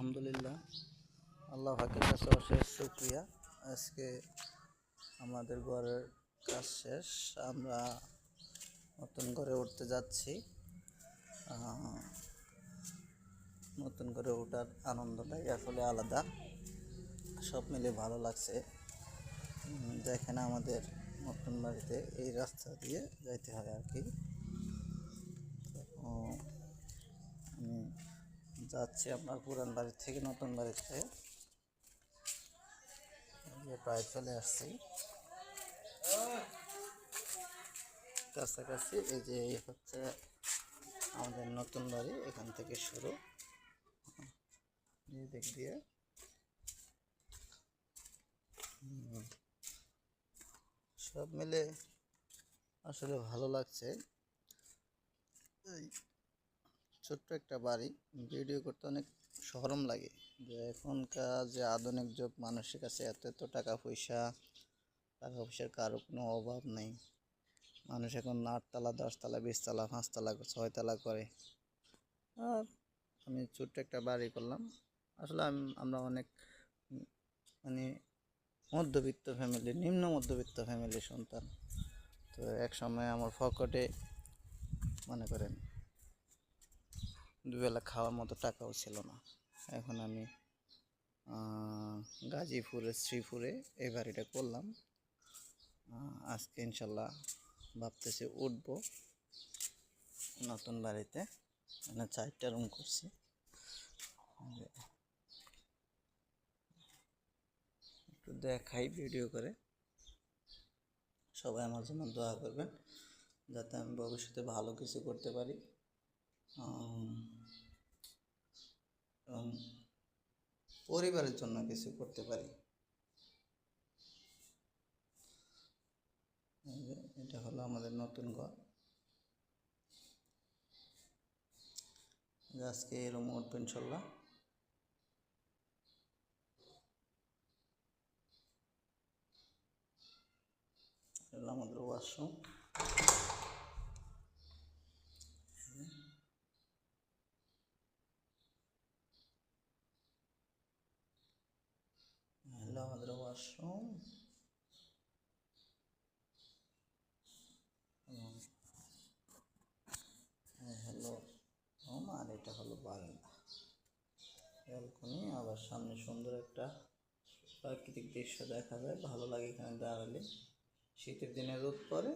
আলহামদুলিল্লাহ, আল্লাহ পাকের কাছে অশেষ শুকরিয়া। আজকে আমাদের ঘরের কাজ শেষ, আমরা নতুন ঘরে উঠতে যাচ্ছি। নতুন ঘরে ওঠার আনন্দটাই আসলে আলাদা, সব মিলে ভালো লাগছে। দেখেন আমাদের নতুন বাড়িতে এই রাস্তা দিয়ে যাইতে হয় আর কি। আমি যাচ্ছি আপনার পুরান বাড়ি থেকে নতুন বাড়িতে, প্রায় চলে আসছি কাছাকাছি। এই যে এই হচ্ছে আমাদের নতুন বাড়ি, এখান থেকে শুরু, এই দিক দিয়ে। সব মিলে আসলে ভালো লাগছে। ছোট্ট একটা বাড়ি, ভিডিও করতে অনেক শরম লাগে যে এখনকার যে আধুনিক যুগ, মানুষের কাছে এত এত টাকা পয়সার কারো কোনো অভাব নেই। মানুষ এখন 8 তলা 10 তলা 20 তলা 5 তলা 6 তলা করে, আর আমি ছোট্ট একটা বাড়ি করলাম। আসলে আমরা অনেক মানে মধ্যবিত্ত ফ্যামিলি, নিম্ন মধ্যবিত্ত ফ্যামিলির সন্তান। তো এক সময় আমার পকেটে মনে করেন দুবেলা খাওয়ার মতো টাকাও ছিল না। এখন আমি গাজীপুরে শ্রীপুরে এই বাড়িটা করলাম। আজকে ইনশাল্লাহ ভাবতেছি উঠবো নতুন বাড়িতে। মানে 4টা রুম করছি। একটু দেখাই ভিডিও করে, সবাই আমার জন্য দোয়া করবেন যাতে আমি ভবিষ্যতে ভালো কিছু করতে পারি এবং পরিবারের জন্য কিছু করতে পারি। এটা হলো আমাদের নতুন ঘর। আজকে এই রুম উঠবে ইনশাল্লাহ। আমাদের ওয়াশরুম, আমাদের ওয়াশরুম হলো রুম, আর এটা হলো বারান্দা, ব্যালকনি। আবার সামনে সুন্দর একটা প্রাকৃতিক দৃশ্য দেখা যায়, ভালো লাগে এখানে দাঁড়ালে। শীতের দিনে রোদ পড়ে।